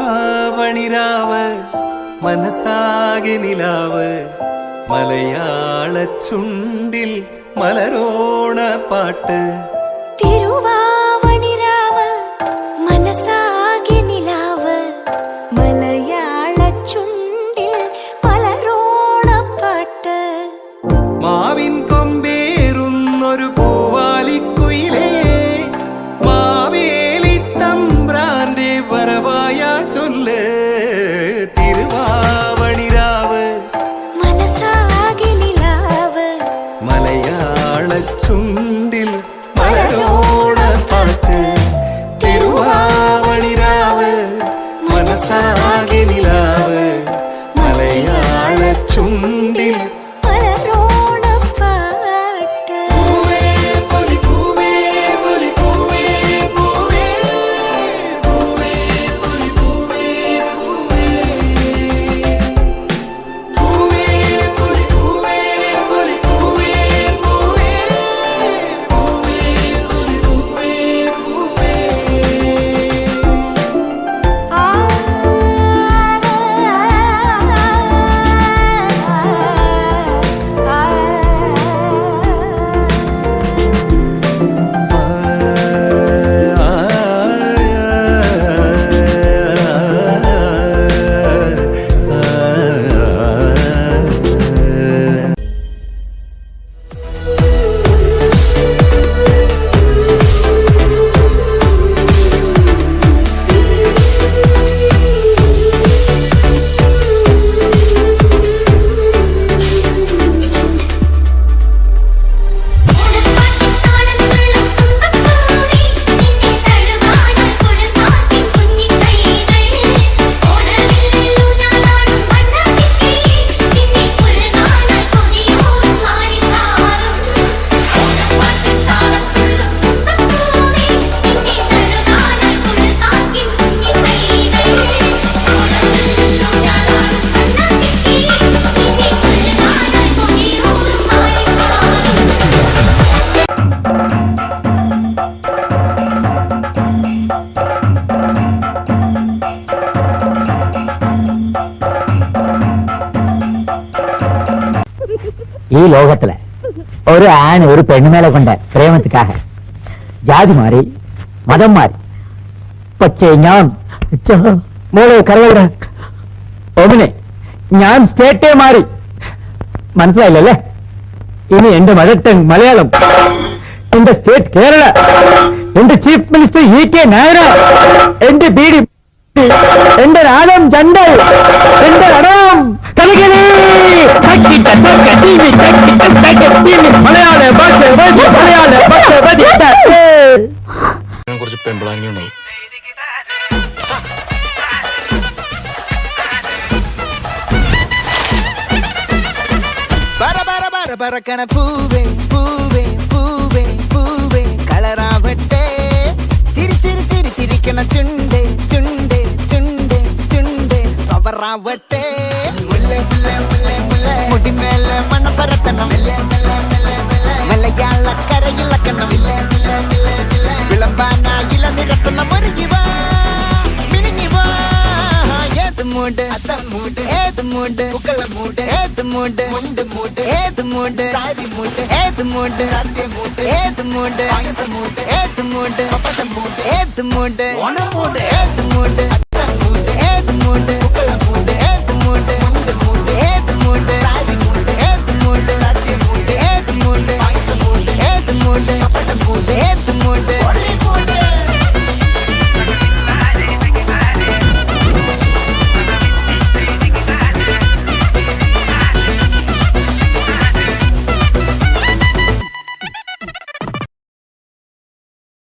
തിരുവാവണിരാവ് മനസാകെ നിലാവ് മലയാള ചുണ്ടിൽ മലരോണ പാട്ട്. തിരുവാവണിരാവ് മനസാകെ നിലാവ് മലയാള ചുണ്ടിൽ മലരോണ പാട്ട്. മാവിൻ കൊമ്പേറുന്നൊരു പൂവാലിക്കുയിലേ മാവേലി തമ്പ്രാന്റെ വരവായാ ചൊല്ല്. തിരുവാവണിരാവ് മനസാകെ നിലാവ് മലയാള ചുണ്ടിൽ മലരോണ പാട്ട്. തിരുവാവണിരാവ് മനസാകെ നിലാവ് മലയാള ചുണ്ടിൽ മലരോണ പാട്ട്. പൂവേ പൊലി പൂവേ പൊലി പൂവേ പൂവേ പൂവേ പൊലി പൂവേ പൂവേ പൂവേ പൊലി പൂവേ പൊലി പൂവേ പൂവേ പൂവേ പൊലി പൂവേ പൂവേ. ആ ഈ ലോകത്തില് ഒരു ആണ് ഒരു പെണ്ണുമേലെ കൊണ്ട് പ്രേമത്തിക്കാக ജാതി മാറി മതം മാറി. പക്ഷേ ഞാൻ മോളെ കരവിടെ ഒമിനെ ഞാൻ സ്റ്റേറ്റേ മാറി. മനസ്സിലായില്ലല്ലേ? ഇനി എന്റെ മദർ ടങ് മലയാളം, എന്റെ സ്റ്റേറ്റ് കേരള, എന്റെ ചീഫ് മിനിസ്റ്റർ EK നായർ, എന്റെ BD, എന്റെ രാജം ചണ്ടൽ, എന്റെ അടം കളികളി മലയാള ഭാഷ മലയാള ഭാഷ കുറച്ച് പെമ്പിളാനുണ്ടാവും. പറക്കണ പൂവേ പൂവേ പൂവേ പൂവേ കളറാവട്ടെ. ചിരി ചിരി ചിരി ചിരിക്കണ ചുണ്ടേ ചുണ്ടേ ചുണ്ടേ ചുണ്ടേ കവറാവട്ടെ. മുല്ല മുല്ല മുല്ല മുല്ല മുടിമേലെ മണ്ണ പരത്തണം. മലയാള കരയിലക്കണം. വിളമ്പാനായില നിരത്തണം. ഒരുങ്ങിവാ മിനിങ്ങിവാ. ഏത് മൂട് അത്തം മൂട് ഏത് മൂട് പുക്കള മൂട് ഏത് മൂട് മുണ്ട് മൂട് ഏത് മൂട് സാരി മൂട് ഏത് മൂട് സത്യ മൂട് ഏത് മൂട് പായസ മൂട് ഏത് മൂട് പപ്പട മൂട് ഏത് മൂട് ഓണ മൂട് ഏത് മൂട്